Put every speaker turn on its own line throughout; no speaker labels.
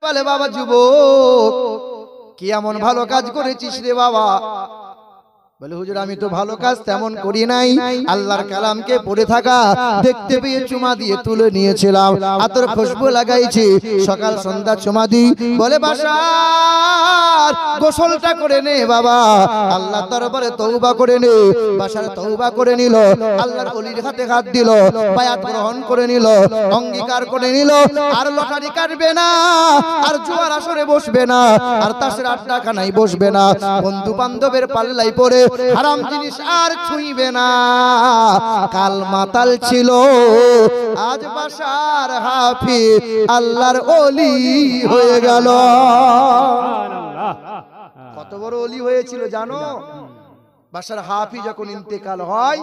বলে বাবা যুবক, কি এমন ভালো কাজ করেছিস রে বাবা? বলে হুজুর আমি তো ভালো কাজ তেমন করি নাই, আল্লাহর কালামকে পড়ে থাকা দেখতে পেয়ে চুমা দিয়ে তুলে নিয়েছিলাম, আতর খুশবু লাগাইছি, সকাল সন্ধ্যা চুমা দিই। বলে বাশার গোসলটা করে নে বাবা, আল্লাহর দরবারে তওবা করে নে। বাশার তওবা করে নিল, আল্লাহর ওলির হাতে হাত দিল, বায়াত গ্রহণ করে নিল, অঙ্গীকার করে নিল, আর লটারি কাটবে না, আর জুয়ার আসরে বসবে না, আর তাসের আড্ডাখানায় বসবে না, বন্ধু বান্ধবের পাল্লাই পড়ে হারাম জিনিস আর ছুঁইবে না। কাল মাতাল ছিল, আজ বাশার হাফিজ আল্লাহর ওলি হয়ে গেল। কত বড় ওলি হয়েছিল জানো? বাশার হাফিজ যখন ইন্তেকাল হয়,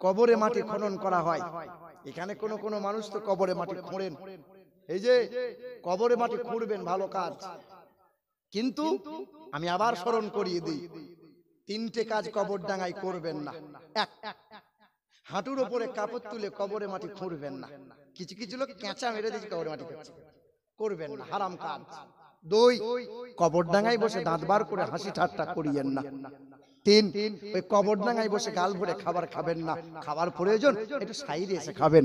কবরে মাটি খনন করা হয়। এখানে কোন কোন মানুষ তো কবরে মাটি খোঁড়েন, এই যে কবরে মাটি খুঁড়বেন ভালো কাজ, কিন্তু আমি আবার স্মরণ করিয়ে দিই, তিনটে কাজ কবর ডাঙায় করবেন না। এক, হাঁটুর উপরে কাপড় তুলে কবরে মাটি খুঁড়বেন না। কিছু কিছু লোক কেঁচা মেরে দিয়েছে কবরে মাটি খুঁড়ছে, করবেন না, হারাম কাজ। দুই, কবর ডাঙায় বসে দাঁত বার করে হাসি ঠাট্টা করিয়েন না। তিন, ওই কবর ডাঙায় বসে গাল ভরে খাবার খাবেন না, খাবার প্রয়োজন একটু সাইডে এসে খাবেন।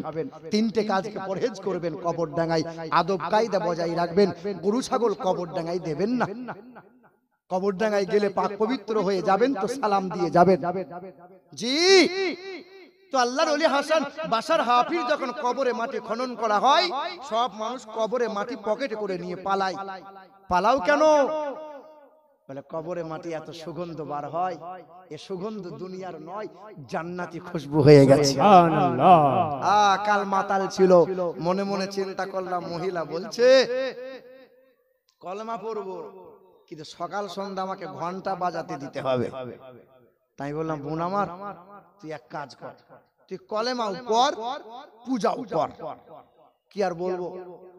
তিনটে কাজকে পরহেজ করবেন কবর ডাঙায়, আদব কায়দা বজায় রাখবেন। গরু ছাগল কবর ডাঙায় দেবেন না। কবর ডাঙায় গেলে পাক পবিত্র হয়ে যাবেন তো সালাম দিয়ে যাবেন। জি, তো আল্লাহর ওলি হাসান বাশার হাফিজ যখন কবরে মাটি খনন করা হয়, সব মানুষ কবরে মাটি পকেটে করে নিয়ে পালায়। পালাও কেন? বলে কবরে মাটি এত সুগন্ধ বার হয়, এ সুগন্ধ দুনিয়ার নয়, জান্নাতি খুশবু হয়ে গেছে। সুবহানাল্লাহ। কাল মাতাল ছিল, মনে মনে চিন্তা করলাম, মহিলা বলছে কলেমা পড়বো, কিন্তু সকাল সন্ধ্যা আমাকে ঘন্টা বাজাতে দিতে হবে। তাই বললাম বোন আমার, তুই এক কাজ কর, তুই কলেমাও পড়, পূজাও কর। কি আর বলবো,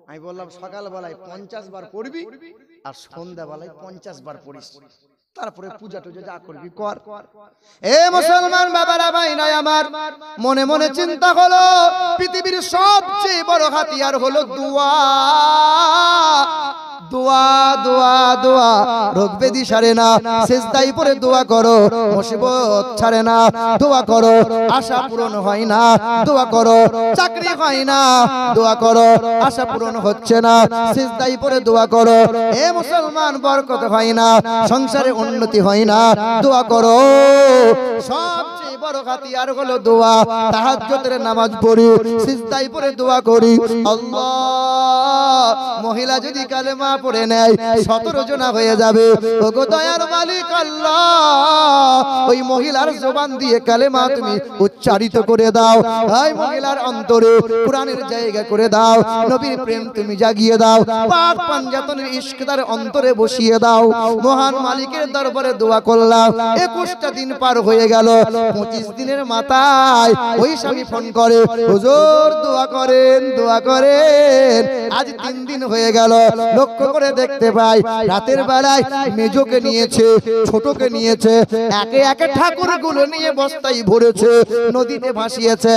আমি বললাম সকাল বেলায় 50 বার পড়বি, আর সন্ধ্যা বেলায় 50 বার পড়িস, তারপরে পূজা টুজা যা করবি কর। এ মুসলমান বাবারা ভাইরা আমার, মনে মনে চিন্তা হলো পৃথিবীর সবচেয়ে বড় হাতিয়ার হলো দোয়া। দোয়া দোয়া দোয়া, রোগ ব্যাধি সারে না, সিজদায় পড়ে দোয়া করো, মুসিবত ছাড়ে না, দোয়া করো, আশা পূরণ হয় না, দোয়া করো, চাকরি হয় না, দোয়া করো, আশা পূরণ হচ্ছে না, সিজদায় পড়ে দোয়া করো। এ মুসলমান, বরকত হয় না, সংসারে উন্নতি হয় না, দোয়া করো। সবচেয়ে বড় হাতিয়ার হলো দোয়া। তাহাজ্জুদের নামাজ পড়ি, সিজদায় পড়ে দোয়া করি, আল্লাহ, মহিলা যদি কালেমা পড়ে নেয় 17 জনা হয়ে যাবে। ওগো দয়ার মালিক আল্লাহ, ওই মহিলার জবান দিয়ে কালেমা তুমি উচ্চারিত করে দাও, ভাই মহিলার অন্তরে কোরআনের জায়গা করে দাও, নবীর প্রেম তুমি জাগিয়ে দাও, পাক পাঞ্জাতনের ইশক তার অন্তরে বসিয়ে দাও। মহান মালিকের দরবারে দোয়া করলাম, 21টা দিন পার হয়ে গেল। 25 দিনের মাথায় ওই স্বামী ফোন করে, হুজুর দোয়া করেন, দোয়া করেন। আজ 3 দিন হয়ে গেল, লক্ষ্য করে দেখতে পাই রাতের বেলায় মেজোকে নিয়েছে, ছোটকে নিয়েছে, একে একে ঠাকুরগুলো নিয়ে বস্তায় ভরেছে, নদীতে ভাসিয়েছে,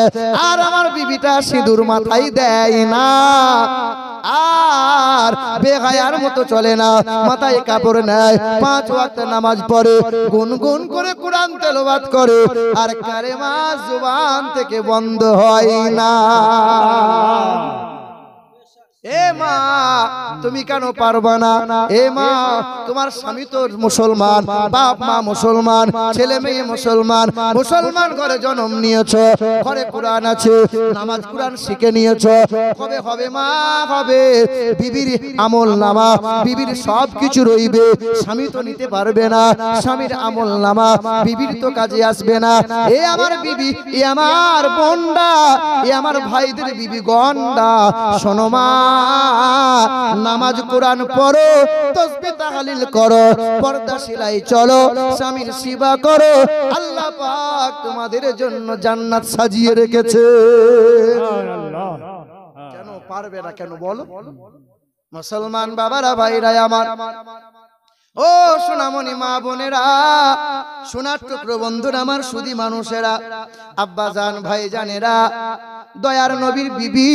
আর আমার বিবিটা সিঁদুর মাথায় দেয় না, আর বেহায়ার মতো চলে না, মাথায় কাপড় নেয়, 5 ওয়াক্ত নামাজ পড়ে, গুনগুন করে কোরআন তেলাওয়াত করে, আর কালেমা জবান থেকে বন্ধ হয় না। এ মা, তুমি কেন পারবা না? এ মা, তোমার স্বামী তো মুসলমান, বাপ মা মুসলমান, ছেলে মেয়ে মুসলমান, মুসলমান ঘরে জন্ম নিয়েছো, ঘরে কোরআন আছে, নামাজ কোরআন শিখে নিয়েছো, কবে হবে মা? হবে। বিবির আমল নামা, বিবির সব কিছু রইবে, স্বামী তো নিতে পারবে না, স্বামীর আমল নামা বিবির তো কাজে আসবে না। এ আমার বিবি, এ আমার বোনরা, এ আমার ভাইদের বিবি গন্ডা, শোনো মা, নামাজ কোরআন পড়ো, তাসবিহ তাহলিল করো, পর্দা সেলাই চলো, স্বামীর সেবা করো, আল্লাহ পাক তোমাদের জন্য জান্নাত সাজিয়ে রেখেছে। কেন পারবে না? কেন বলো? মুসলমান বাবারা ভাইরা আমার, ও সোনামণি মা বোনেরা, সোনার টুকরো বন্ধুরা আমার, সুধী মানুষেরা, আব্বা জান ভাই জানেরা, দয়ার নবীর বিবি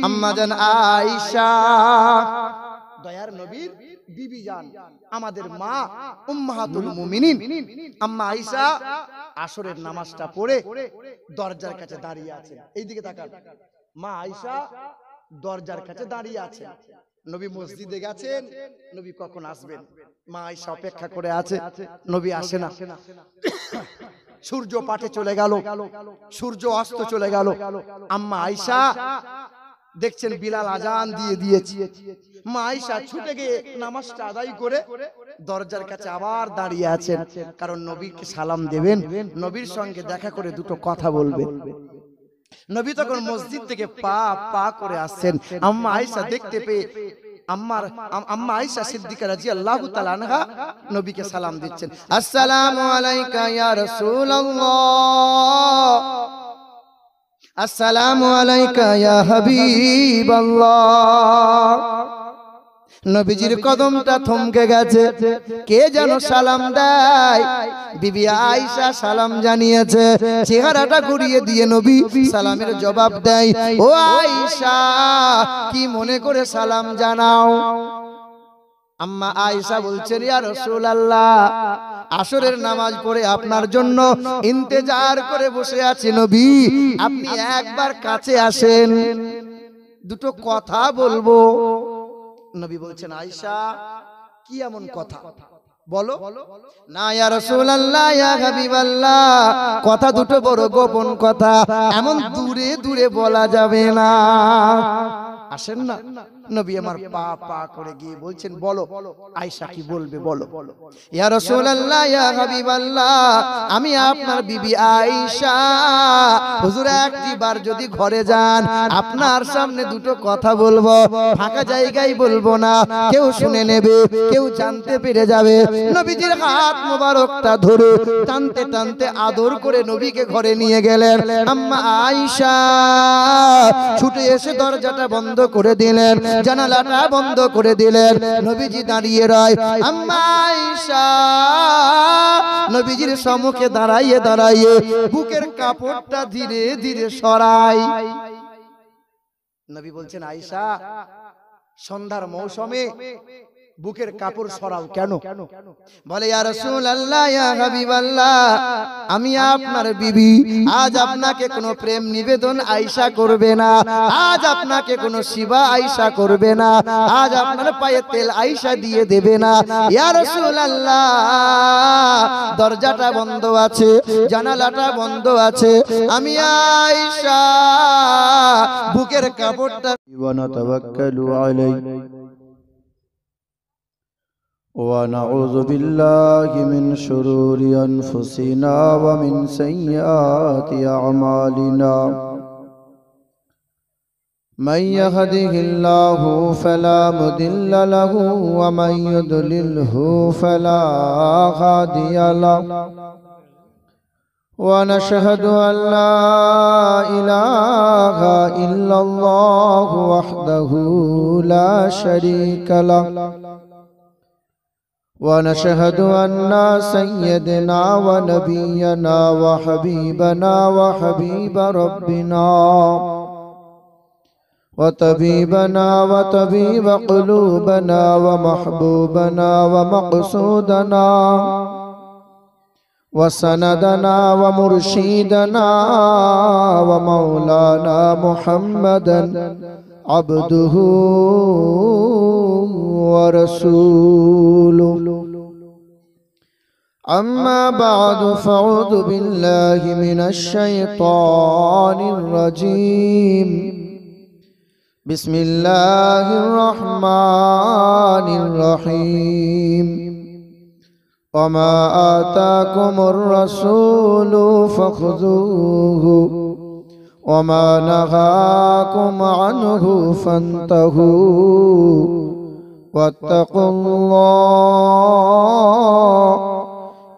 আম্মা জান আয়েশা দয়ার নবীর বিবি জান, আমাদের মা উম্মাহাতুল মুমিনিন আম্মা আয়েশা আসরের নামাজটা পড়ে দরজার কাছে দাঁড়িয়ে আছেন। এইদিকে তাকান, মা আয়েশা দরজার কাছে দাঁড়িয়ে আছেন। নবী মসজিদে গেছেন, নবী কখন আসবেন মা আয়েশা অপেক্ষা করে আছে, নবী আসে না। সূর্য পাটে চলে গেল, সূর্য অস্ত চলে গেল। আম্মা আয়েশা দেখছেন বিলাল আজান দিয়ে দিয়েছে। মা আয়েশা ছুটে গিয়ে নামাজটা আদায় করে দরজার কাছে আবার দাঁড়িয়ে আছেন, কারণ নবীকে সালাম দেবেন, নবীর সঙ্গে দেখা করে দুটো কথা বলবেন। নবী তখন মসজিদ থেকে পা পা করে আসছেন। আম্মা আয়েশা দেখতে পেয়ে আম্মা আয়েশা সিদ্দিকা রাদিয়াল্লাহু তাআলা আনহা নবীকে সালাম দিচ্ছেন, আসসালামু আলাইকা ইয়া রাসূলুল্লাহ, আসসালামু আলাইকা ইয়া হাবিবাল্লাহ। নবীজির কদমটা থমকে গেছে, কে যেন সালাম দেয়। বিবি আয়েশা সালাম জানিয়েছে, চেহারাটা ঘুরিয়ে দিয়ে নবী সালামের জবাব দেয়, ও আয়েশা কি মনে করে সালাম জানাও? আম্মা আয়েশা বলছেন, ইয়া রাসূলুল্লাহ, আসরের নামাজ পড়ে আপনার জন্য ইন্তেজার করে বসে আছি নবী, আপনি একবার কাছে আসেন, দুটো কথা বলবো। নবী বলছেন, আয়েশা কি এমন কথা বলো? না ইয়া রাসূলুল্লাহ, ইয়া হাবিবাল্লাহ, কথা দুটো বড় গোপন কথা, এমন দূরে দূরে বলা যাবে না। আসেন না। নবী আমার পা পা করে গিয়ে বলছেন, বলো আয়েশা কি বলবে বলো। ইয়া রাসূলুল্লাহ, ইয়া হাবিবাল্লাহ, আমি আপনার বিবি আয়েশা, হুজুর একটিবার যদি ঘরে যান আপনার সামনে দুটো কথা বলবো, ফাঁকা জায়গায় বলবো না, কেউ শুনে নেবে, কেউ জানতে পেরে যাবে। নবীজির হাত মোবারকটা ধরে টানতে টানতে আদর করে নবীকে ঘরে নিয়ে গেলেন। আম্মা আয়েশা ছুটে এসে দরজাটা বন্ধ করে দিলেন, জানালাটা বন্ধ করে দিলেন। নবীজি দাঁড়িয়ে রয়। আম্মা আয়েশা নবীজির সম্মুখে দাঁড়াইয়ে দাঁড়াইয়ে বুকের কাপড়টা ধীরে ধীরে সরায়। নবী বলছেন, আয়েশা সন্ধ্যার মৌসুমে বুকের কাপড় সরাও কেন? বলে, ইয়া রাসূলুল্লাহ, ইয়া হাবিবাল্লাহ, আমি আপনার বিবি, আজ আপনাকে কোনো প্রেম নিবেদন আয়েশা করবে না, আজ আপনাকে কোনো শিবা আয়েশা করবে না, আজ আপনার পায়ে তেল আয়েশা দিয়ে দেবে না। ইয়া রাসূলুল্লাহ, দরজাটা বন্ধ আছে, জানালাটা বন্ধ আছে, আমি আয়েশা বুকের কাপড়টা
ওয়া নাতাওয়াক্কালু আলাইহি ونعوذ بالله من شرور أنفسنا ومن سيئات أعمالنا من يهده الله فلا مضل له ومن يضلله فلا هادي له ونشهد أن لا إله إلا الله وحده لا شريك له ونشهد أن سيدنا ونبينا وحبيبنا وحبيب ربنا وطبيبنا وطبيب قلوبنا ومحبوبنا ومقصودنا وسندنا ومرشدنا ومولانا محمدا عبده ورسوله أما بعد فأعوذ بالله من الشيطان الرجيم بسم الله الرحمن الرحيم وما آتاكم الرسول فخذوه وما نهاكم عنه فانتهوا واتقوا الله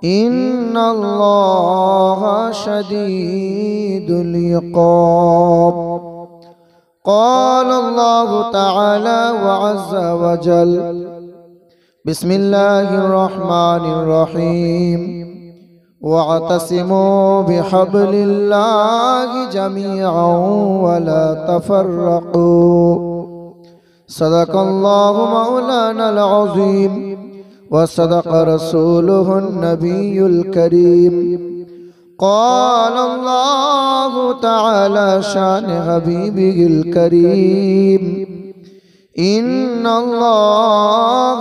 إن الله شديد العقاب قال الله تعالى وعز وجل بسم الله الرحمن الرحيم واعتصموا بحبل الله جميعا ولا تفرقوا صدق الله مولانا العظيم وصدق رسوله النبي الكريم قال الله تعالى شان حبيبه الكريم إن الله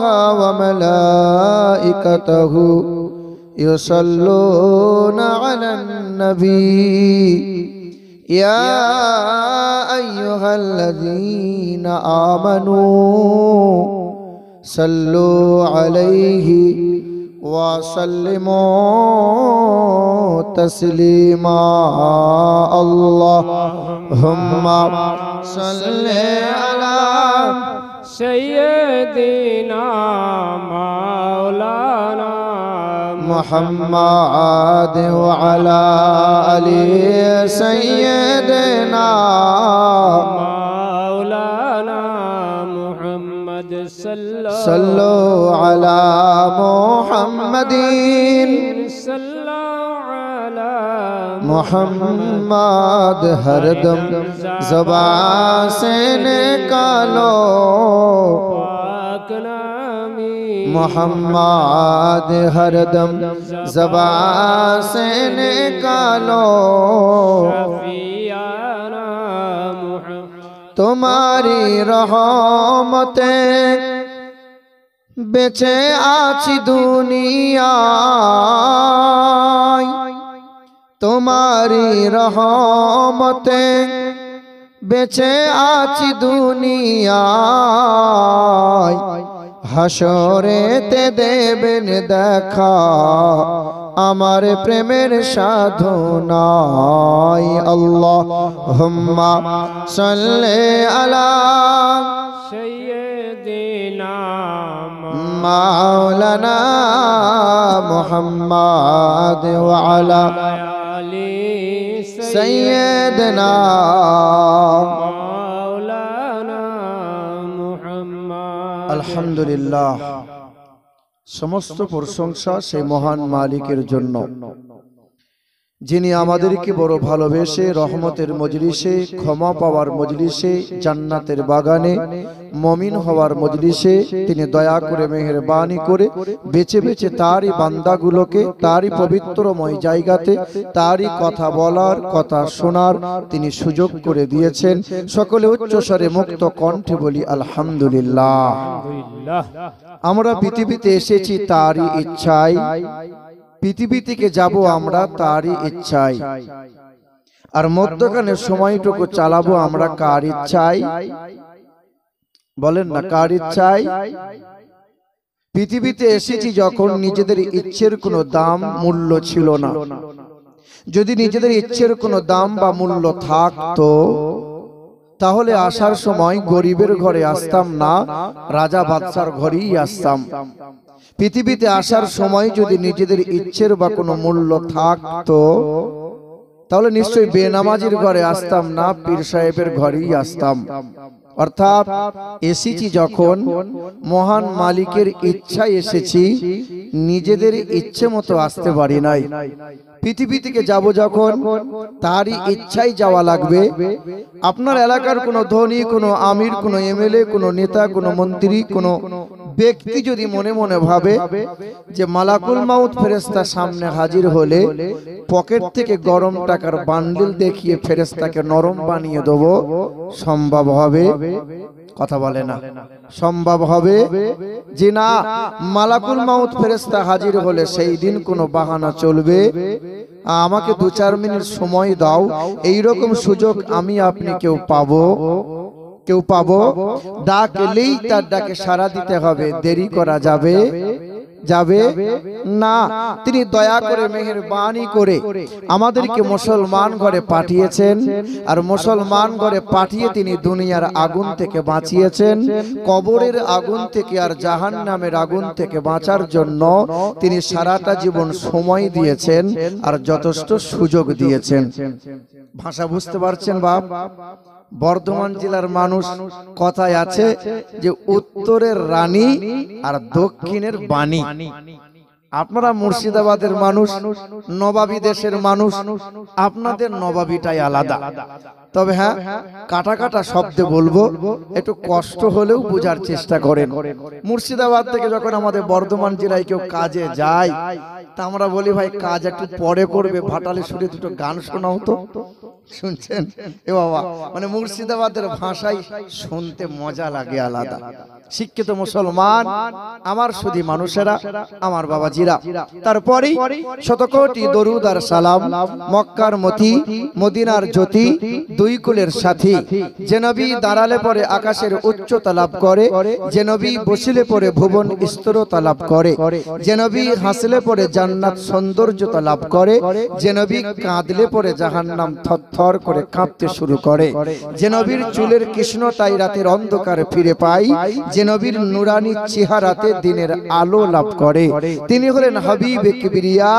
وملائكته يصلون على النبي يا أيها الذين آمنوا صلوا عليه وسلموا تسليما اللهم صل على
سيدنا مولانا
محمد وعلى آل سيدنا
مولانا محمد
صلوا على محمد
صلى على
محمد ہر دم زبان سے نکالو
پاک نامی
محمد ہر دم زبان سے نکالو
شفیعنا محمد
তোমারি রহমতে বেঁচে আছি দুনিয়ায় তোমারি রহমতে বেঁচে আছি দুনিয়ায় হাসরেতে দেবেন দেখা আমার প্রেমের সাধনায় আল্লাহুম্মা সাল্লি আলা
سيدنا
মাওলানা মুহাম্মদ ওয়া আলা
آله
সাইয়্যিদিনা
مولانا محمد
আলহামদুলিল্লাহ সমস্ত প্রশংসা সেই মহান মালিকের জন্য যিনি আমাদেরকে বড় ভালোবেসে রহমতের মজলিসে ক্ষমা পাওয়ার মজলিসে জান্নাতের বাগানে মুমিন হওয়ার মজলিসে তিনি দয়া করে মেহেরবানি করে বেছে বেছে তারই বান্দাগুলোকে তারই পবিত্রময় জায়গাতে তারই কথা বলার কথা শোনার তিনি সুযোগ করে দিয়েছেন সকলে উচ্চস্বরে মুক্ত কণ্ঠে বলি আলহামদুলিল্লাহ আমরা পৃথিবীতে এসেছি তারই ইচ্ছায় পৃথিবী থেকে যাব আমরা তারই ইচ্ছায় আর মধ্যখানে সময়টুকু চালাবো আমরা কার ইচ্ছায় বলেন না কার ইচ্ছায় পৃথিবীতে এসেছি যখন নিজেদের ইচ্ছের কোনো দাম মূল্য ছিল না যদি নিজেদের ইচ্ছের কোনো দাম বা মূল্য থাকতো তাহলে আসার সময় গরিবের ঘরে আসতাম না রাজা বাদশার ঘরেই আসতাম পৃথিবীতে আসার সময় যদি নিজেদের ইচ্ছের বা কোনো মূল্য থাকতো তাহলে নিশ্চয়ই বেনামাজির ঘরে আসতাম না পীর সাহেবের ঘরেই আসতাম অর্থাৎ এসেছি যখন মহান মালিকের ইচ্ছায় এসেছি নিজেদের ইচ্ছে মতো আসতে পারি নাই পৃথিবী থেকে যাব যখন তারই ইচ্ছায় যাওয়া লাগবে আপনার এলাকার কোনো ধনী কোনো আমির কোনো এমএলএ কোনো নেতা কোনো মন্ত্রী কোনো ব্যক্তি যদি মনে মনে ভাবে যে মালাকুল মাউত ফেরেশতা সামনে হাজির হলে পকেট থেকে গরম টাকার বান্ডিল দেখিয়ে ফেরেশতাকে নরম বানিয়ে দেব সম্ভব হবে কথা বলে না সম্ভব হবে যে না মালাকুল মাউত ফেরেশতা হাজির হলে সেই দিন কোনো বাহানা চলবে আমাকে 2-4 মিনিট সময় দাও এই রকম সুযোগ আমি আপনি কেউ পাবো ডাকলেই তার ডাকে সাড়া দিতে হবে দেরি করা যাবে না তিনি দয়া করে মেহেরবানি করে আমাদেরকে মুসলমান ঘরে পাঠিয়েছেন আর মুসলমান ঘরে পাঠিয়ে তিনি দুনিয়ার আগুন থেকে বাঁচিয়েছেন কবরের আগুন থেকে আর জাহান্নামের আগুন থেকে বাঁচার জন্য তিনি সারাটা জীবন সময় দিয়েছেন আর যথেষ্ট সুযোগ দিয়েছেন ভাষা বুঝতে পারছেন বাপ বর্ধমান জেলার মানুষ কথায় আছে যে উত্তরের রানী আর দক্ষিণের বাণী আপনারা মুর্শিদাবাদের মানুষ নবাবী দেশের মানুষ আপনাদের নবাবীটাই আলাদা তবে হ্যাঁ, কাটা কাটা শব্দে বলবো, একটু কষ্ট হলেও বোঝার চেষ্টা করেন। মুর্শিদাবাদ থেকে যখন আমাদের বর্ধমান জেলায় কেউ কাজে যায়, তা আমরা বলি ভাই কাজ একটু পরে করবে, ভাটালে সুরে দুটো গান শোনাও তো। শুনছেন এ বাবা, মানে মুর্শিদাবাদের ভাষায় শুনতে মজা লাগে আলাদা। শিক্ষিত মুসলমান আমার শুধু মানুষেরা, আমার বাবাজিরা, তারপরেই শতকোটি দরুদ আর সালাম মক্কার মতি, মদিনার জ্যোতি, দুই কুলের সাথী, যে নবী দাঁড়ালে পরে আকাশের উচ্চতা লাভ করে, যে নবী বসিলে পরে ভুবন স্থিরতা লাভ করে, যে নবী হাসলে পরে জান্নাত সৌন্দর্যতা লাভ করে, যে নবী কাঁদলে পরে জাহান্নাম থরথর করে কাঁপতে শুরু করে, যে নবীর চুলের কৃষ্ণতায় রাতের অন্ধকার ফিরে পায়, যে নবীর নুরানি চেহারাতে দিনের আলো লাভ করে, তিনি হলেন হাবিবে কিবরিয়া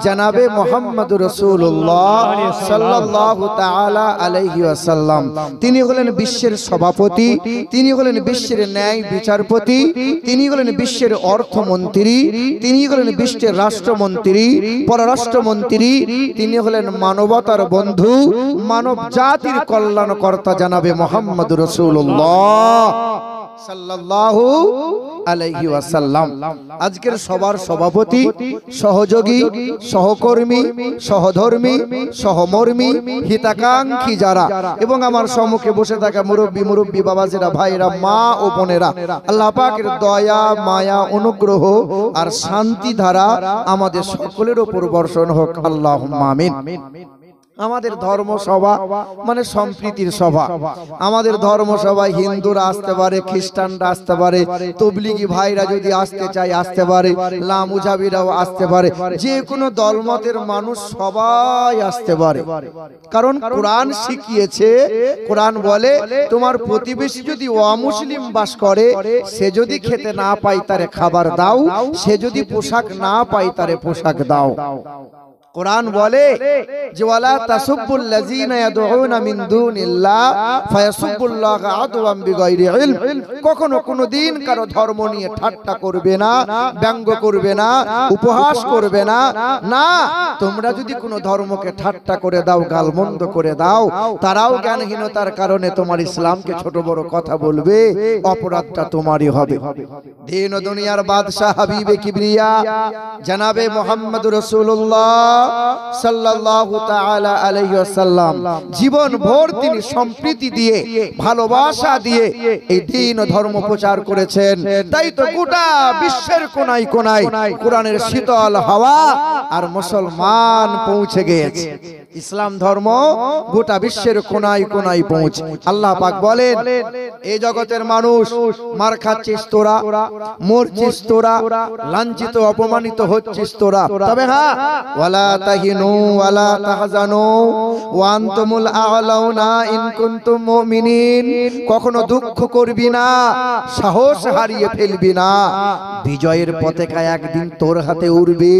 জনাবে মুহাম্মদুর রাসূলুল্লাহ সাল্লাল্লাহু তাআলা আলাইহি ওয়াসাল্লাম। তিনি হলেন বিশ্বের সভাপতি, তিনি হলেন বিশ্বের ন্যায় বিচারপতি, তিনি হলেন বিশ্বের অর্থমন্ত্রী, তিনি হলেন বিশ্বের রাষ্ট্রমন্ত্রী, পররাষ্ট্রমন্ত্রী, তিনি হলেন মানবতার বন্ধু, মানব জাতির কল্যাণকর্তা জনাবে মুহাম্মদুর রাসূলুল্লাহ সাল্লাল্লাহু আলাইহি ওয়াসাল্লাম। আজকের সবার সভাপতি, সহযোগী, সহকর্মী, সহধর্মী, সহমর্মী, হিতাকাঙ্ক্ষী যারা, এবং আমার সম্মুখে বসে থাকা মুরব্বী বাবাজিরা, ভাইরা, মা ও বোনেরা, আল্লাহ পাকের দয়া, মায়া, অনুগ্রহ আর শান্তি ধারা আমাদের সকলের উপর বর্ষণ হোক, আল্লাহুম্মা আমিন। আমাদের ধর্মসভা মানে সম্প্রীতির সভা। আমাদের ধর্মসভায় হিন্দুরা আসতে পারে, খ্রিস্টানরা আসতে পারে, তবলিগি ভাইরা যদি আসতে চায় আসতে পারে, লামুজাবিরাও আসতে পারে, যে কোনো দলমতের মানুষ সবাই আসতে পারে। কারণ কোরআন শিখিয়েছে, কোরআন বলে তোমার প্রতিবেশী যদি অমুসলিম বাস করে, সে যদি খেতে না পায় তারে খাবার দাও, সে যদি পোশাক না পায় তারে পোশাক দাও। কোরআন বলে যে ওয়ালা তাসুব্বুল লাযিনা ইয়াদউনা মিন দুনিল্লাহ ফায়াসুব্বুল্লাহা আদওয়াম বিগাইরি ইলম। কখনো কোনোদিন কারো ধর্ম নিয়ে ঠাট্টা করবে না, ব্যঙ্গ করবে না, উপহাস করবে না। না, তোমরা যদি কোনো ধর্মকে ঠাট্টা করে দাও, গালমন্দ করে দাও, তারাও জ্ঞানহীনতার কারণে তোমার ইসলামকে ছোট বড় কথা বলবে, অপরাধটা তোমারই হবে। দিন ও দুনিয়ার বাদশা হাবিবে কিবরিয়া জনাবে মুহাম্মদুর রাসূলুল্লাহ সাল্লাল্লাহু তাআলা আলাইহি ওয়াসাল্লাম জীবন ভর তিনি সম্প্রীতি দিয়ে, ভালোবাসা দিয়ে এই দ্বীন ও ধর্ম প্রচার করেছেন। তাই তো গোটা বিশ্বের কোনায় কোনায় কোরআনের শীতল হাওয়া আর মুসলমান পৌঁছে গিয়েছে। ইসলাম ধর্ম গোটা বিশ্বের কোনায় কোনায় পৌঁছে। আল্লাহ পাক বলেন এই জগতের মানুষ মার খাচ্ছিস তোরা, মরছিস তোরা, লাঞ্ছিত অপমানিত হচ্ছিস তোরা, তবে হ্যাঁ ওয়ালা তাহিনু ওয়ালা তাহজানু ওয়া আনতুমুল আ'লাউনা ইন কুনতুম মুমিনিন। কখনো দুঃখ করবি না, সাহস হারিয়ে ফেলবি না, বিজয়ের পতাকা একদিন তোর হাতে উড়বে।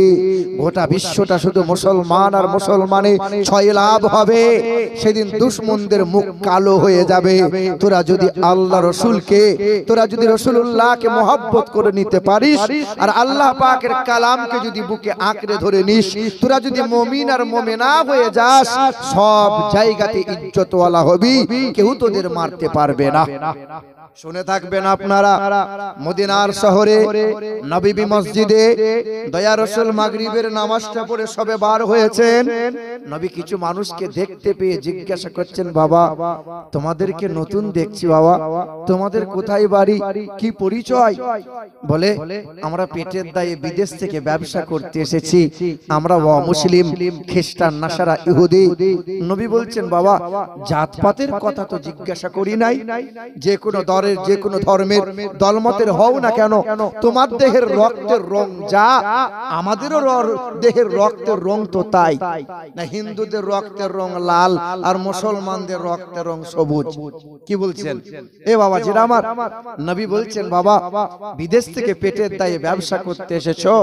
গোটা বিশ্বটা শুধু মুসলমান আর মুসলমানে ছয় লাভ হবে। সেদিন দুশমনদের মুখ কালো হয়ে যাবে। তোরা যদি আল্লাহ রসুলকে, তোরা যদি রসুলুল্লাহকে মহব্বত করে নিতে পারিস, আর আল্লাহ পাকের কালামকে যদি বুকে আঁকড়ে ধরে নিস, তোরা যদি মুমিন আর মুমিনা হয়ে যাস, সব জায়গাতে ইজ্জতওয়ালা হবি, কেউ তোদের মারতে পারবে না। শুনে থাকবেন আপনারা, মদিনার শহরে নববী মসজিদে দয়া রাসূল মাগরিবের নামাজটা পড়ে সবে বার হয়েছেন। নবী কিছু মানুষকে দেখতে পেয়ে জিজ্ঞাসা করছেন, বাবা তোমাদেরকে নতুন দেখছি, বাবা তোমাদের কোথায় বাড়ি, কি পরিচয়? বলে আমরা পেটের দায়ে বিদেশ থেকে ব্যবসা করতে এসেছি, আমরা অমুসলিম, খ্রিস্টান, নাসারা, ইহুদি। নবী বলছেন, বাবা জাতপাতের কথা তো জিজ্ঞাসা করি নাই, যে কোনো যে কোনো ধর্মের দলমতের হও না কেন, তোমার দেহের রক্তের রং যা, আমাদেরও দেহের রক্তের রং তো তাই না। হিন্দুদের রক্তের রং লাল আর মুসলমানদের রক্তের রং সবুজ। কি বলছেন এ বাবা জিরা আমার? নবী বলছেন, বাবা বিদেশ থেকে পেটের দায়ে ব্যবসা করতে এসেছো,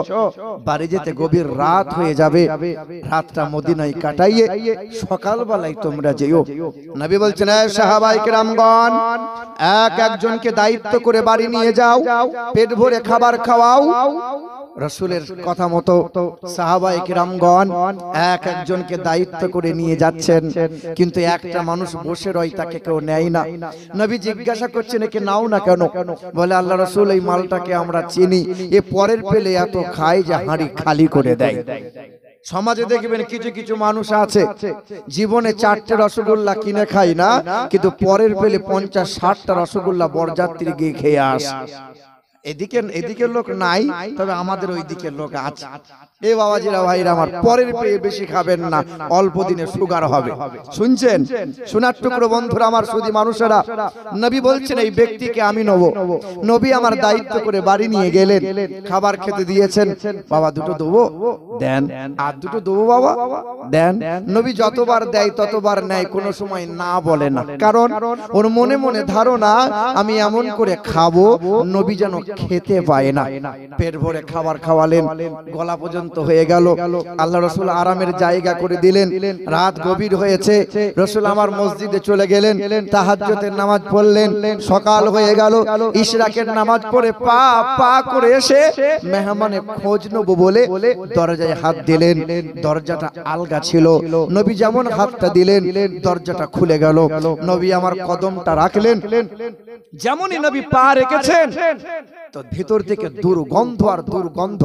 বাড়ি যেতে গভীর রাত হয়ে যাবে, রাতটা মদিনায় কাটাইয়ে সকালবেলায় তোমরা যেও। নবী বলছেন, এ সাহাবায়ে কেরামগণ, এক একজনকে দায়িত্ব করে বাড়ি নিয়ে যাও, পেট ভরে খাবার খাওয়াও। রাসূলের কথা মতো সাহাবায়ে কিরামগণ এক একজনকে দায়িত্ব করে নিয়ে যাচ্ছেন, কিন্তু একটা মানুষ বসে রয়, তাকে কেউ নেয় না। নবী জিজ্ঞাসা করছেন, একে নাও না কেন? বলে, আল্লাহ রাসূল, এই মালটাকে আমরা চিনি, এ পরের পেলে এত খায় যে হাঁড়ি খালি করে দেয়। সমাজে দেখবেন কিছু কিছু মানুষ আছে জীবনে 4টে রসগোল্লা কিনে খায় না, কিন্তু পরের পেলে 50-60টা রসগোল্লা বরযাত্রী গিয়ে খেয়ে আসে। এদিকের লোক নাই, তবে আমাদের ওই দিকের লোক আছে। এ বাবাজিরা, ভাইরা আমার, পরের পেয়ে বেশি খাবেন না, অল্প দিনে সুগার হবে। শুনছেন? শোনার টুকরো বন্ধুরা আমার, সুধী মানুষেরা, নবী বলছেন এই ব্যক্তিকে আমি নেব। নবী আমার দায়িত্ব করে বাড়ি নিয়ে গেলেন, খাবার খেতে দিয়েছেন। বাবা, দুটো দেবো? দেন। আর দুটো দেবো বাবা? দেন। নবী যতবার দেয় ততবার নেয়, কোনো সময় না বলে না। কারণ ওর মনে মনে ধারণা আমি এমন করে খাবো নবী যেন খেতে পায় না। পেট ভরে খাবার খাওয়ালেন, গলা পর্যন্ত হয়ে গেল। আল্লাহ রাসূল আরামের জায়গা করে দিলেন। রাত গভীর হয়েছে, রাসূল আমার মসজিদে চলে গেলেন, তাহাজ্জুদের নামাজ পড়লেন। সকাল হয়ে গেল, ইশরাকের নামাজ পড়ে পা পা করে এসে মেহমানে খোঁজ নেব বলে দরজায় হাত দিলেন। দরজাটা আলগা ছিল, নবী যেমন হাতটা দিলেন দরজাটা খুলে গেল। নবী আমার কদমটা রাখলেন, যেমনই নবী পা রেখেছেন তো ভিতর থেকে দুর্গন্ধ আর দুর্গন্ধ।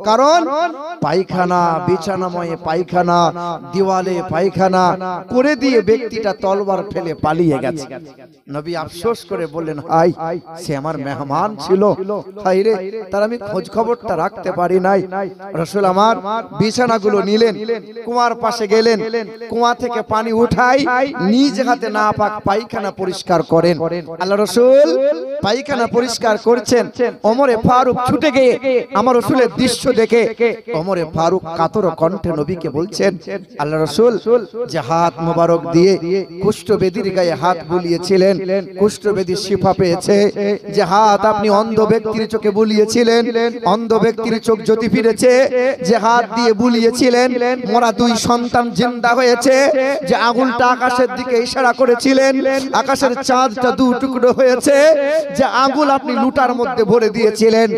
কারণ পায়খানা, বিছানাময়ে পায়খানা, দেওয়ালে পায়খানা করে দিয়ে ব্যক্তিটা তলবার ফেলে পালিয়ে গেছে। নবী আফসোস করে বললেন, হাই, সে আমার মেহমান ছিল, হাই রে, তার আমি খোঁজ খবরটা রাখতে পারি নাই। রাসূল আমার বিছানাগুলো নিলেন, কুয়ার পাশে গেলেন, কুয়া থেকে পানি উঠাই নিজ হাতে নাপাক পায়খানা পরিষ্কার করেন। আল্লাহ রাসূল পায়খানা পরিষ্কার করছেন। ওমরে ফারুক ছুটে গিয়ে আমার রাসূলের দৃশ্য দেখে ওমরে ফারুক কাতর কণ্ঠে নবীকে বলছেন, আল্লাহ রাসূল, যে হাত মোবারক দিয়ে কুষ্ঠবেদীর গায়ে হাত বুলিয়েছিলেন, কুষ্ঠবেদী শিফা পেয়েছে। যে হাত আপনি অন্ধ ব্যক্তির চোখে বুলিয়েছিলেন, অন্ধ ব্যক্তির চোখ জ্যোতি ফিরেছে। যে হাত দিয়ে বুলিয়েছিলেন, মরা 2 সন্তান জিন্দা হয়েছে। যে আঙুলটা আকাশের দিকে ইশারা করেছিলেন, আকাশের চাঁদটা 2 টুকরো হয়েছে। যে আঙুল আপনি লুটার মধ্যে ভরে দিয়েছিলেন,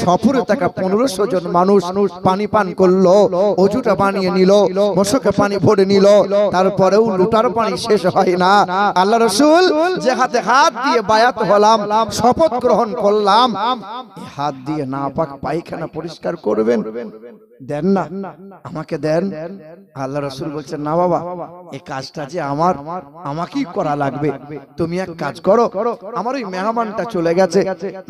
সফরে থাকা 1500 জন মানুষ পানি পান করলো, অজুটা বানিয়ে নিল, মশকে পানি ভরে নিল, তারপরেও লুটার পানি শেষ হয় না। আল্লাহ রাসূল যে হাতে হাত দিয়ে বায়াত হলাম, শপথ গ্রহণ করলাম, এই হাত দিয়ে নাপাক পায়খানা পরিষ্কার করবেন, দেন না, আমাকে দেন। আল্লাহ রাসূল বলছেন, না বাবা, এই কাজটা যে আমাকেই করা লাগবে। তুমি এক কাজ করো, আমার ওই মেহমানটা চলে গেছে,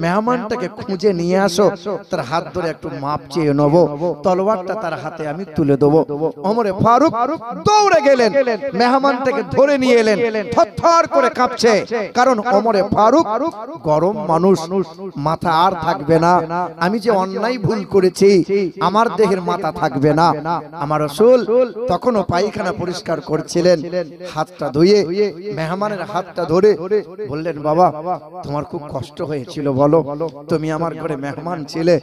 মেহমানটাকে খুঁজে নিয়ে আসো, তার হাত ধরে একটু মাপ চেয়ে নেবো, তলোয়ারটা তার হাতে আমি তুলে দেবো। ওমরে ফারুক দৌড়ে গেলেন, মেহমানটাকে ধরে নিয়ে এলেন। থরথর করে কাঁপছে, কারণ ওমরে ফারুক গরম মানুষ, মাথা আর থাকবে না। আমি যে অন্যায় ভুল করেছি, আমার দেহের মাথা থাকবে না। আমার রাসূল তখনও পায়খানা পরিষ্কার করছিলেন, হাতটা ধুয়ে মেহমানের হাতটা ধরে বললেন, বাবা, তোমার খুব কষ্ট হয়েছিল বলো, তুমি আমার ঘরে মেহমান ছিলে,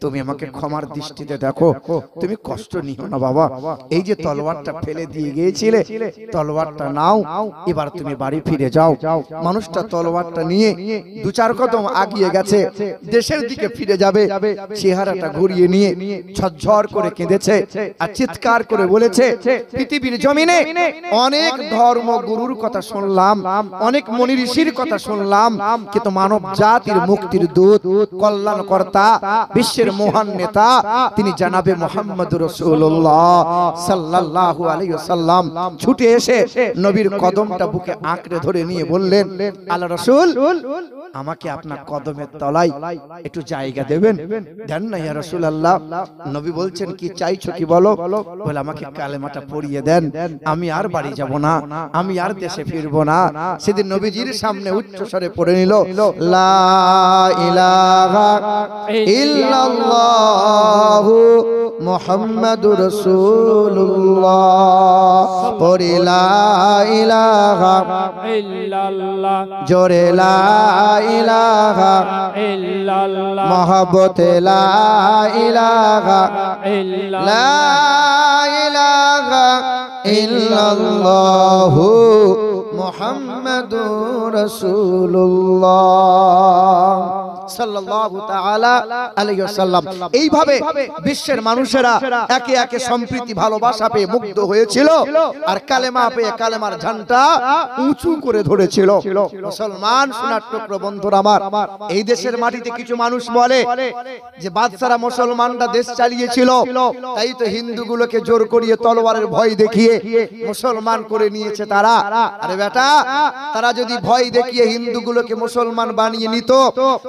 তুমি আমাকে ক্ষমার দৃষ্টিতে দেখো, তুমি কষ্ট নিও না বাবা। এই যে তলোয়ারটা ফেলে দিয়ে গিয়েছিলে, তলোয়ারটা নাও, এবার তুমি বাড়ি ফিরে যাও। মানুষটা তলোয়ারটা নিয়ে 2-4 কদম আগিয়ে গেছে, দেশের দিকে ফিরে যাবে। চেহারাটা ঘুরিয়ে নিয়ে ঝরঝর করে কেঁদেছে আর চিৎকার করে বলেছে, পৃথিবীর জমিনে অনেক ধর্মগুরুর কথা শুনলাম, অনেক মুনি ঋষির কথা শুনলাম, কিন্তু মানব জাতির মুক্তির দূত, কল্যাণকর্তা, বিশ্বের মহান নেতা, তিনি জানাবে মুহাম্মদুর রাসূলুল্লাহ সাল্লাল্লাহু আলাইহি ওয়াসাল্লাম ছুটে এসে নবীর কদমটা বুকে আঁকড়ে ধরে নিয়ে বললেন, আল্লাহ রাসূল, আমাকে আপনার কদমের তলায় একটু জায়গা দেবেন? দেন না ইয়া রাসূলুল্লাহ। নবী বলছেন, কি চাইছো কি বলো? বলে, আমাকে কালেমাটা পড়িয়ে দেন, আমি আর বাড়ি যাব না, আমি আর দেশে ফিরবো না। সেদিন নবীজির সামনে উচ্চ স্বরে পড়ে নিল, লা ইলাহা ইল্লাল্লাহু মুহাম্মাদুর রাসূলুল্লাহ। পড়ি লা ইলাহা
ইল্লাল্লাহ,
জোরে লা ইলাহা
ইল্লাল্লাহ,
মহব্বতে লা ইলাহা
ইল্লাল্লাহ,
লা ইলাহা ইল্লাল্লাহু মুহাম্মাদুর রাসূলুল্লাহ সাল্লাল্লাহু তাআলা আলাইহি ওয়াসাল্লাম। এইভাবে বিশ্বের মানুষেরা একে একে সম্প্রীতি ভালোবাসা পেয়ে মুগ্ধ হয়েছিল আর কালেমা পেয়ে কালেমার ঝান্ডা উঁচু করে ধরেছিল। মুসলমান সোনার টুকরো বন্ধুরা আমার, এই দেশের মাটিতে কিছু মানুষ বলে যে বাদশারা মুসলমানরা দেশ চালিয়েছিল, তাই তো হিন্দুগুলোকে জোর করিয়ে তলোয়ারের ভয় দেখিয়ে মুসলমান করে নিয়েছে তারা। আরে বেটা, তারা যদি ভয় দেখিয়ে হিন্দুগুলোকে মুসলমান বানিয়ে নিত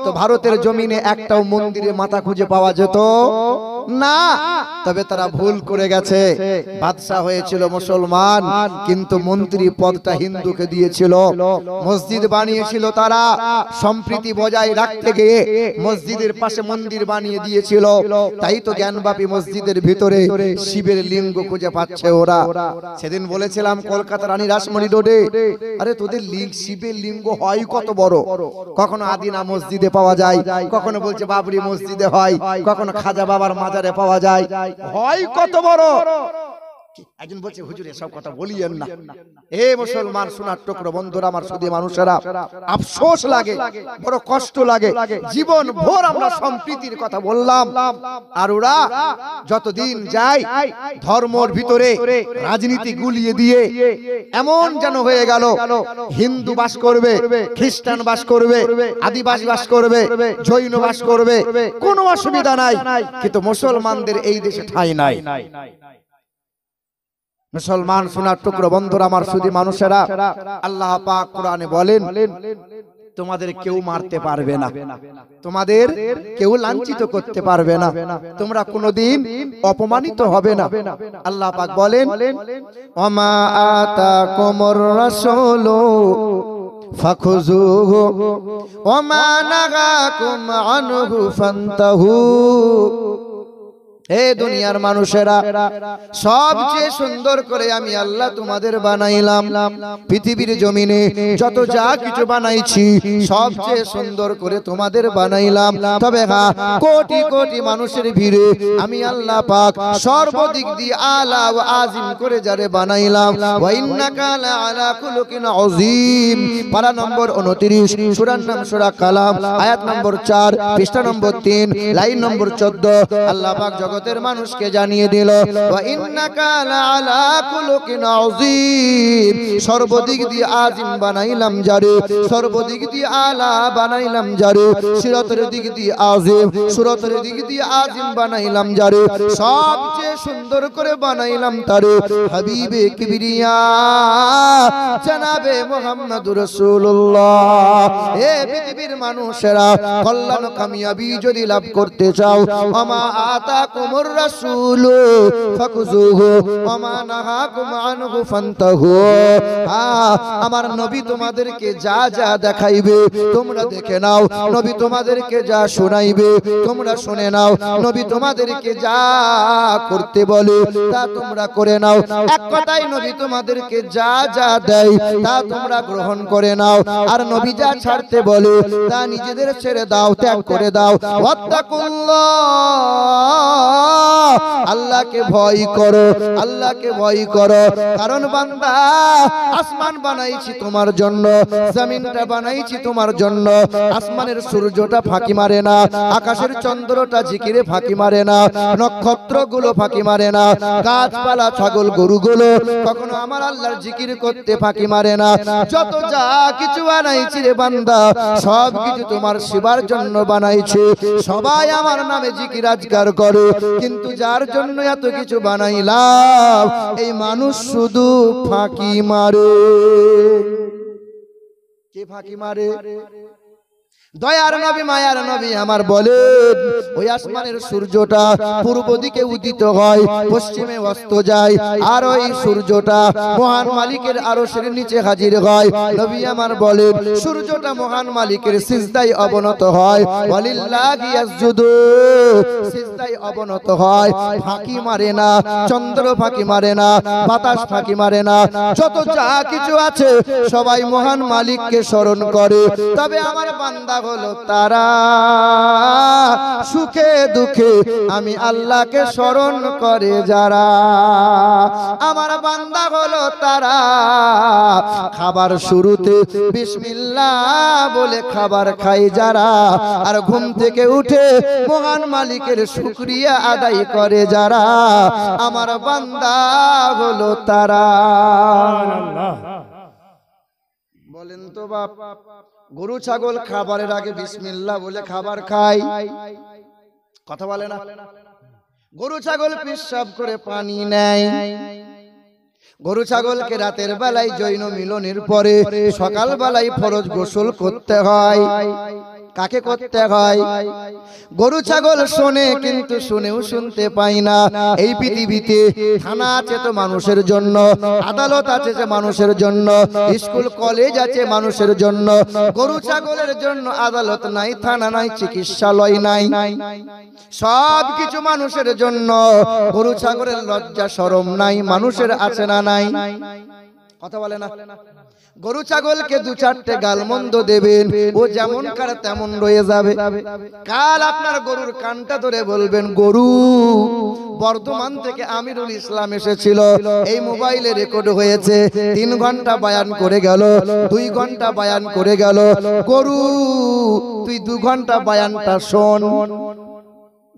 তো ভারতের জমিনে একটাও মন্দিরে মাথা খুঁজে পাওয়া যেত না। তবে তারা ভুল করে গেছে। বাদশা হয়েছিল মুসলমান, কিন্তু মন্ত্রী পদটা হিন্দুকে দিয়েছিল। মসজিদ বানিয়েছিল তারা সম্প্রীতি বজায় রাখতে গিয়ে, মসজিদের পাশে মন্দির বানিয়ে দিয়েছিল। তাই তো জ্ঞানবাপী মসজিদের ভিতরে শিবের লিঙ্গ খুঁজে পাচ্ছে ওরা। সেদিন বলেছিলাম কলকাতা রানী রাসমণি রোডে, আরে তোদের শিবের লিঙ্গ হয় কত বড়। কখনো আদিনা মসজিদে পাওয়া যায়, কখনো বলছে বাবরি মসজিদে হয়, কখনো খাজা বাবার মাজারে পাওয়া যায়। হয় কত বড়। একজন বলছে হুজুর এসব কথা বলিয়েন না। এ মুসলমান সোনার টুকরো বন্ধুরা আমার, শুধু মানুষেরা আফসোস লাগে, বড় কষ্ট লাগে। জীবন ভোর আমরা সম্প্রীতির কথা বললাম, আর ওরা যতদিন যায় ধর্মর ভিতরে রাজনীতি গুলিয়ে দিয়ে এমন যেন হয়ে গেল হিন্দু বাস করবে, খ্রিস্টান বাস করবে, আদিবাসী বাস করবে, জৈন বাস করবে, কোনো অসুবিধা নাই, কিন্তু মুসলমানদের এই দেশে ঠাঁই নাই। মুসলমান সোনার টুকরো বন্ধুরা আমার, শুধু মানুষেরা, আল্লাহ পাক কোরআনে বলেন তোমাদের কেউ মারতে পারবে না, তোমাদের কেউ লাঞ্ছিত করতে পারবে না, তোমরা কোনোদিন অপমানিত হবে না। আল্লাহ পাক বলেন ওমা আতাকুমুর রাসূলু ফাখুযুহু ওমা নাগাকুম আনহু ফান্তাহু। হে দুনিয়ার মানুষেরা, সবচেয়ে সুন্দর করে আমি আল্লাহ তোমাদের বানাইলাম। পৃথিবীর জমিনে যত যা কিছু বানাইছি সবচেয়ে সুন্দর করে তোমাদের বানাইলাম। তবে হ্যাঁ, কোটি কোটি মানুষের ভিড়ে আমি আল্লাহ পাক সর্বদিক দিয়ে আলা ওয়া আজিম করে যারে বানাইলাম। ওয়া ইন্নাকা আলা খুলুকিন আযীম। পারা নম্বর 29, সূরার নাম সূরা কালাম, আয়াত নম্বর 4, পৃষ্ঠা নম্বর 3, লাইন নম্বর 14। আল্লাহ পাক জগতের মানুষকে জানিয়ে দিল ওয়া ইন্নাকা আলা খুলুকিন আযীম। সর্বদিক দিয়ে আজিম বানাইলাম যারে, সর্বদিক দিয়ে আলা বানাইলাম যারে, সিরাতের দিক দিয়ে আজিম, সুরাতের দিক দিয়ে আজিম বানাইলাম যারে, সবচেয়ে সুন্দর করে বানাইলাম তারে হাবিবে কিবরিয়া জনাবে মুহাম্মদুর রাসূলুল্লাহ। হে পৃথিবীর মানুষেরা, কল্যাণ কামিয়াবি যদি লাভ করতে চাও, আমা আতাকুমুর রাসূলু ফাকুযুহু ওমা নাহাকুম আনহু ফান্তাহু। আমার নবী তোমাদেরকে যা যা দেখাইবে তোমরা দেখে নাও, নবী তোমাদেরকে যা শোনাইবে তোমরা শুনে নাও, নবী তোমাদেরকে যা করতে বলে তা তোমরা করে নাও। এক কথায় নবী তোমাদেরকে যা যা দেয় তা তোমরা গ্রহণ করে নাও, আর নবী যা ছাড়তে বলে তা নিজেদের ছেড়ে দাও, ত্যাগ করে দাও। ওয়াত্তাকুল্লাহ, আল্লাহকে ভয় করো, আল্লাহকে ভয় করো। কারণ বান্দা, আসমান বানাইছি তোমার জন্য, জমিনটা বানাইছি তোমার জন্য। আসমানের সূর্যটা ফাঁকি মারে না, আকাশের চন্দ্রটা জিকিরে ফাঁকি মারে না, নক্ষত্রগুলো ফাঁকি মারে না, গাছপালা ছাগল গরুগুলো কখনো আমার আল্লাহর জিকির করতে ফাঁকি মারে না। যত যা কিছু বানাইছি রে বান্দা, সব কিছু তোমার সেবার জন্য বানাইছি। সবাই আমার নামে জিকির আজকার করে, কিন্তু যার জন্য এত কিছু বানাইলাম এই মানুষ শুধু ফাঁকি মারে। কে ফাঁকি মারে? দয়ার নবী মায়ার নবী আমার বলেন, ওই আসমানের সূর্যটা পূর্ব দিকে উদিত হয়, পশ্চিমে অস্ত যায়, আর ওই সূর্যটা মহান মালিকের আরশের নিচে হাজির হয়। নবী আমার বলেন, সূর্যটা মহান মালিকের সিজদায় অবনত হয়, ওয়ালিল্লাহি ইয়াসজুদু, সিজদায় অবনত হয়। ফাঁকি মারে না, চন্দ্র ফাঁকি মারে না, বাতাস ফাঁকি মারে না, যত যা কিছু আছে সবাই মহান মালিককে স্মরণ করে। তবে আমার বান্দা হলো তারা সুখে
দুঃখে আমি আল্লাহকে স্মরণ করে যারা, আমার বান্দা হলো তারা খাবার শুরুতে বিসমিল্লাহ বলে খাবার খায় যারা, আর ঘুম থেকে উঠে মহান মালিকের শুকরিয়া আদায় করে যারা, আমার বান্দা হলো তারা। বলেন তো বাপ, গরু ছাগল খাবারের আগে বিসমিল্লাহ বলে খাবার খায়, কথা বলে না? গরু ছাগল পেশাব করে পানি নেয়, গরু ছাগলকে রাতের বেলায় যৌন মিলনের পরে সকাল বেলায় ফরজ গোসল করতে হয়। কাকে করতে হয়? গরু ছাগল শোনে, কিন্তু শুনেও শুনতে পাই না। এই পৃথিবীতে থানা আছে তো মানুষের জন্য, আদালত আছে যে মানুষের জন্য, স্কুল কলেজ আছে মানুষের জন্য। গরু ছাগলের জন্য আদালত নাই, থানা নাই, চিকিৎসালয় নাই, সব কিছু মানুষের জন্য। গরু ছাগলের লজ্জা শরম নাই, মানুষের আছে না নাই? কথা বলে না? গরু ছাগলকে দু চারটে গালমন্দ দেবেন, ও যেমন কার তেমন রয়ে যাবে। কাল আপনার গরুর কানটা ধরে বলবেন, গরু বর্ধমান থেকে আমিরুল ইসলাম এসেছিল, এই মোবাইলে রেকর্ড হয়েছে, 3 ঘন্টা বয়ান করে গেল, 2 ঘন্টা বয়ান করে গেল। গরু তুই 2 ঘন্টা বয়ানটা শোন।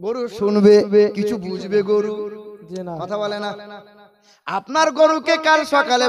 গরু শুনবে, কিছু বুঝবে গরু? কথা বলে না? আপনার গরুকে কাল সকালে